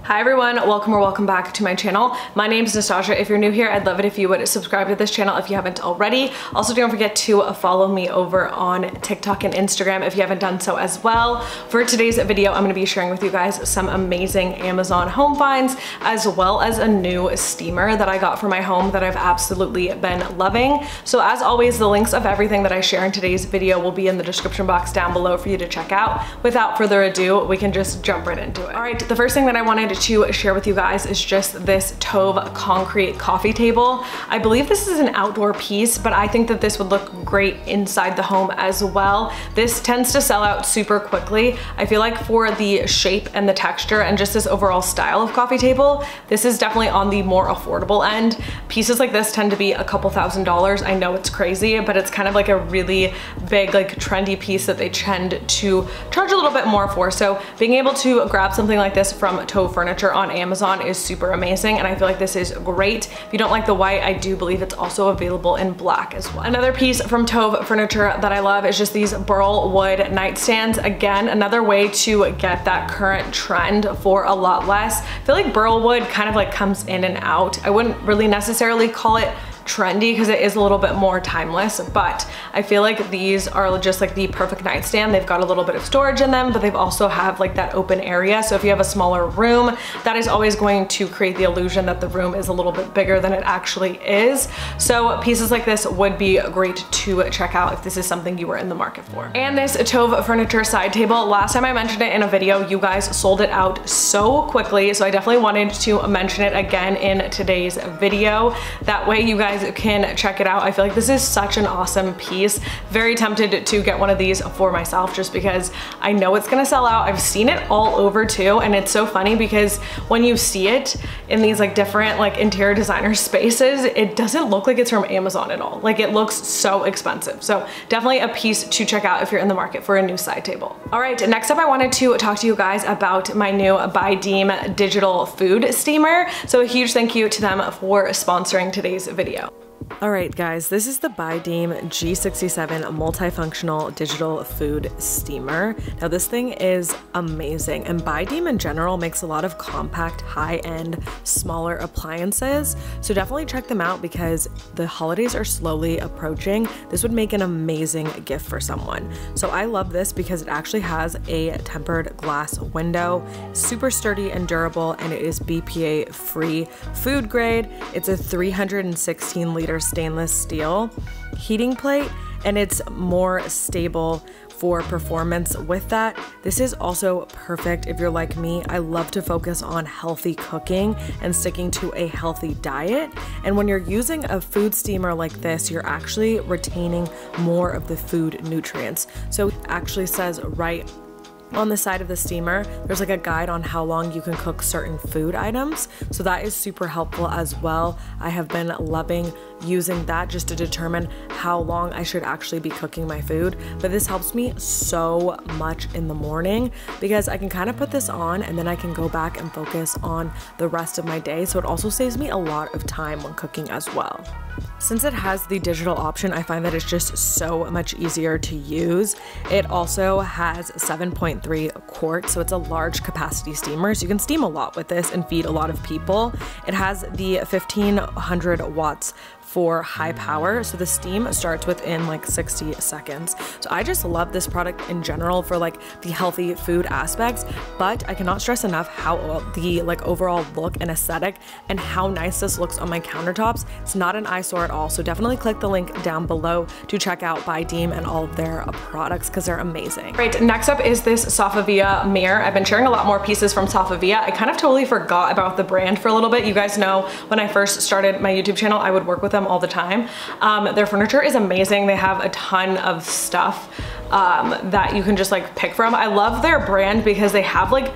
Hi everyone, welcome or welcome back to my channel. My name is Nastasia. If you're new here, I'd love it if you would subscribe to this channel if you haven't already. Also, don't forget to follow me over on TikTok and Instagram if you haven't done so as well. For today's video, I'm gonna be sharing with you guys some amazing Amazon home finds, as well as a new steamer that I got for my home that I've absolutely been loving. So as always, the links of everything that I share in today's video will be in the description box down below for you to check out. Without further ado, we can just jump right into it. All right, the first thing that I wanted to share with you guys is just this Tove concrete coffee table. I believe this is an outdoor piece, but I think that this would look great inside the home as well. This tends to sell out super quickly. I feel like for the shape and the texture and just this overall style of coffee table, this is definitely on the more affordable end. Pieces like this tend to be a couple $1,000s. I know it's crazy, but it's kind of like a really big, like trendy piece that they tend to charge a little bit more for. So being able to grab something like this from Tove Furniture on Amazon is super amazing, and I feel like this is great. If you don't like the white, I do believe it's also available in black as well. Another piece from Tove Furniture that I love is just these burlwood nightstands. Again, another way to get that current trend for a lot less. I feel like burlwood kind of like comes in and out. I wouldn't really necessarily call it trendy because it is a little bit more timeless, but I feel like these are just like the perfect nightstand. They've got a little bit of storage in them, but they've also have like that open area. So if you have a smaller room, that is always going to create the illusion that the room is a little bit bigger than it actually is. So pieces like this would be great to check out if this is something you were in the market for. And this Tove Furniture side table, last time I mentioned it in a video, you guys sold it out so quickly. So I definitely wanted to mention it again in today's video. That way you guys can check it out. I feel like this is such an awesome piece. Very tempted to get one of these for myself just because I know it's gonna sell out. I've seen it all over too, and it's so funny because when you see it in these like different like interior designer spaces, it doesn't look like it's from Amazon at all. Like it looks so expensive. So definitely a piece to check out if you're in the market for a new side table. All right, next up I wanted to talk to you guys about my new By Deem digital food steamer. So a huge thank you to them for sponsoring today's video. Alright guys, this is the By Deem G67 multifunctional digital food steamer. Now this thing is amazing, and By Deem in general makes a lot of compact, high-end, smaller appliances. So definitely check them out because the holidays are slowly approaching. This would make an amazing gift for someone. So I love this because it actually has a tempered glass window, super sturdy and durable, and it is BPA free, food grade. It's a 316-liter stainless steel heating plate, and it's more stable for performance with that. This is also perfect if you're like me. I love to focus on healthy cooking and sticking to a healthy diet. And when you're using a food steamer like this, you're actually retaining more of the food nutrients. So it actually says right on the side of the steamer, there's like a guide on how long you can cook certain food items. So that is super helpful as well. I have been loving using that just to determine how long I should actually be cooking my food. But this helps me so much in the morning because I can kind of put this on and then I can go back and focus on the rest of my day. So it also saves me a lot of time when cooking as well. Since it has the digital option, I find that it's just so much easier to use. It also has 7.3 quarts, so it's a large capacity steamer, so you can steam a lot with this and feed a lot of people. It has the 1500 watts for high power, so the steam starts within like 60 seconds. So I just love this product in general for like the healthy food aspects, but I cannot stress enough how the like overall look and aesthetic and how nice this looks on my countertops. It's not an eyesore at all, so definitely click the link down below to check out By Deem and all of their products because they're amazing. Right, next up is this Safavieh mirror. I've been sharing a lot more pieces from Safavieh. I kind of totally forgot about the brand for a little bit. You guys know when I first started my YouTube channel, I would work with them all the time. Their furniture is amazing. They have a ton of stuff that you can just like pick from. I love their brand because they have like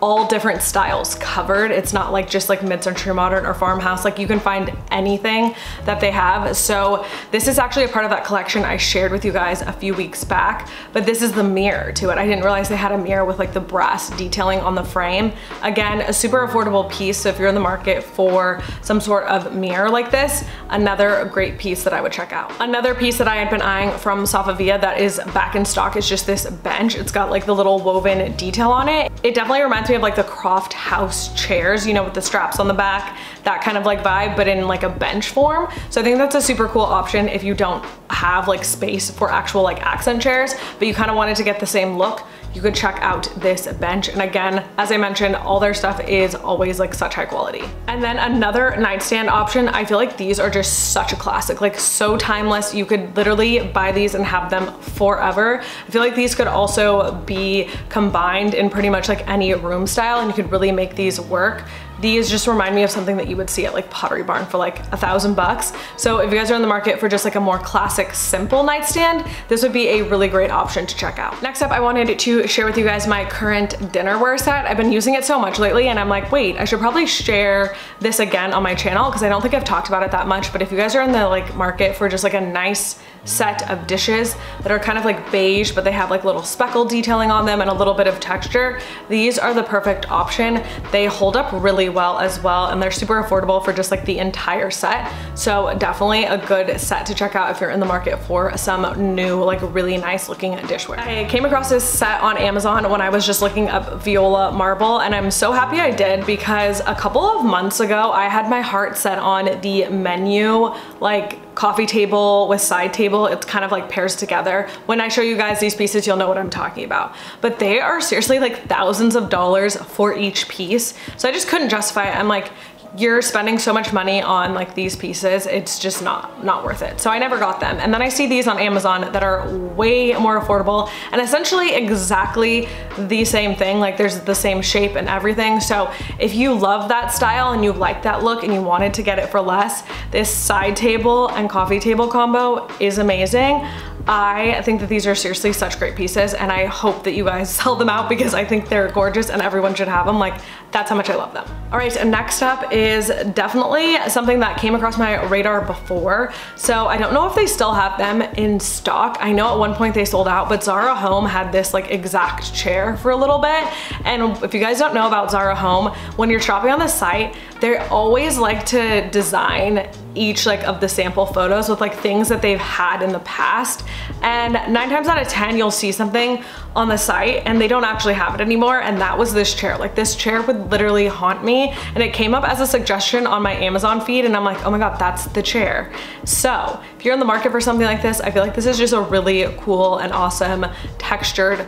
all different styles covered. It's not like just like mid-century modern or farmhouse. Like you can find anything that they have. So this is actually a part of that collection I shared with you guys a few weeks back, but this is the mirror to it. I didn't realize they had a mirror with like the brass detailing on the frame. Again, a super affordable piece. So if you're in the market for some sort of mirror like this, another great piece that I would check out. Another piece that I had been eyeing from Safavieh that is back in stock is just this bench. It's got like the little woven detail on it. It definitely reminds reminds me of like the Croft House chairs, you know, with the straps on the back, that kind of like vibe, but in like a bench form. So I think that's a super cool option if you don't have like space for actual like accent chairs, but you kind of wanted to get the same look. You could check out this bench. And again, as I mentioned, all their stuff is always like such high quality. And then another nightstand option, I feel like these are just such a classic, like so timeless. You could literally buy these and have them forever. I feel like these could also be combined in pretty much like any room style, and you could really make these work. These just remind me of something that you would see at like Pottery Barn for like $1,000. So if you guys are in the market for just like a more classic, simple nightstand, this would be a really great option to check out. Next up, I wanted to share with you guys my current dinnerware set. I've been using it so much lately, and I'm like, wait, I should probably share this again on my channel because I don't think I've talked about it that much. But if you guys are in the like market for just like a nice set of dishes that are kind of like beige, but they have like little speckle detailing on them and a little bit of texture, these are the perfect option. They hold up really well as well, and they're super affordable for just like the entire set. So definitely a good set to check out if you're in the market for some new, like really nice looking dishware. I came across this set on Amazon when I was just looking up viola marble, and I'm so happy I did because a couple of months ago, I had my heart set on the Menu, like coffee table with side table. It's kind of like pairs together. When I show you guys these pieces, you'll know what I'm talking about. But they are seriously like thousands of dollars for each piece. So I just couldn't justify it. I'm like, you're spending so much money on like these pieces, it's just not worth it. So I never got them. And then I see these on Amazon that are way more affordable and essentially exactly the same thing. Like there's the same shape and everything. So if you love that style and you like that look and you wanted to get it for less, this side table and coffee table combo is amazing. I think that these are seriously such great pieces, and I hope that you guys sell them out because I think they're gorgeous and everyone should have them. Like, that's how much I love them. All right, and next up is definitely something that came across my radar before. So I don't know if they still have them in stock. I know at one point they sold out, but Zara Home had this like exact chair for a little bit. And if you guys don't know about Zara Home, when you're shopping on the site, they always like to design each like of the sample photos with like things that they've had in the past, and 9 times out of 10 you'll see something on the site and they don't actually have it anymore. And that was this chair. Like this chair would literally haunt me, and it came up as a suggestion on my Amazon feed, and I'm like, oh my god, that's the chair. So if you're in the market for something like this, I feel like this is just a really cool and awesome textured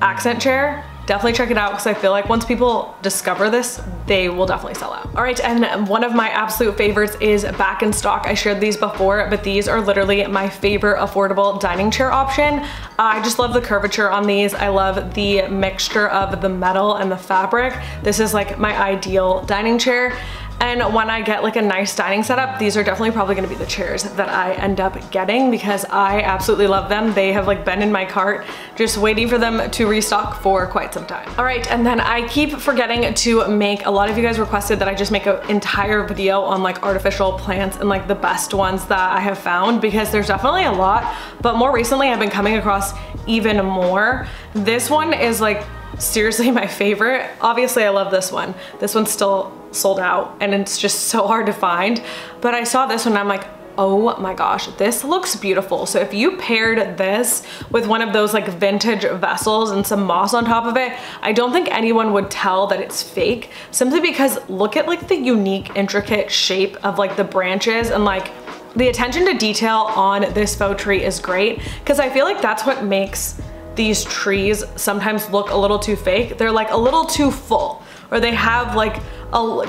accent chair. Definitely check it out because I feel like once people discover this, they will definitely sell out. All right, and one of my absolute favorites is back in stock. I shared these before, but these are literally my favorite affordable dining chair option. I just love the curvature on these. I love the mixture of the metal and the fabric. This is like my ideal dining chair. And when I get like a nice dining setup, these are definitely probably gonna be the chairs that I end up getting because I absolutely love them. They have like been in my cart, just waiting for them to restock for quite some time. All right, and then I keep forgetting to make, a lot of you guys requested that I just make an entire video on like artificial plants and like the best ones that I have found, because there's definitely a lot, but more recently I've been coming across even more. This one is like seriously my favorite. Obviously I love this one. This one's still sold out and it's just so hard to find, but I saw this one and I'm like, oh my gosh, this looks beautiful. So if you paired this with one of those like vintage vessels and some moss on top of it, I don't think anyone would tell that it's fake, simply because look at like the unique intricate shape of like the branches, and like the attention to detail on this faux tree is great, because I feel like that's what makes these trees sometimes look a little too fake. They're like a little too full, or they have like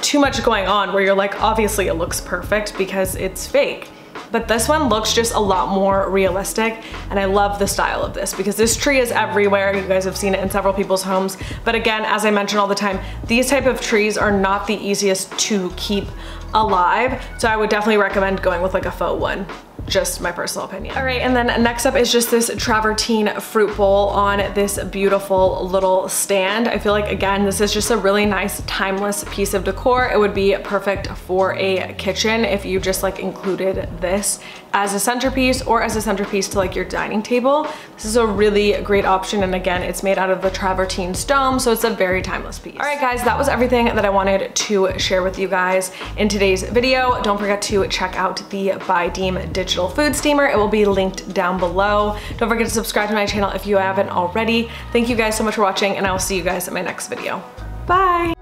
too much going on where you're like, obviously it looks perfect because it's fake. But this one looks just a lot more realistic, and I love the style of this because this tree is everywhere. You guys have seen it in several people's homes. But again, as I mention all the time, these type of trees are not the easiest to keep alive. So I would definitely recommend going with like a faux one. Just my personal opinion. All right, and then next up is just this travertine fruit bowl on this beautiful little stand. I feel like, again, this is just a really nice timeless piece of decor. It would be perfect for a kitchen if you just like included this as a centerpiece, or as a centerpiece to like your dining table. This is a really great option, and again, it's made out of the travertine stone, so it's a very timeless piece. All right guys, that was everything that I wanted to share with you guys in today's video. Don't forget to check out the By Deem digital food steamer. It will be linked down below. Don't forget to subscribe to my channel if you haven't already. Thank you guys so much for watching, and I will see you guys in my next video. Bye.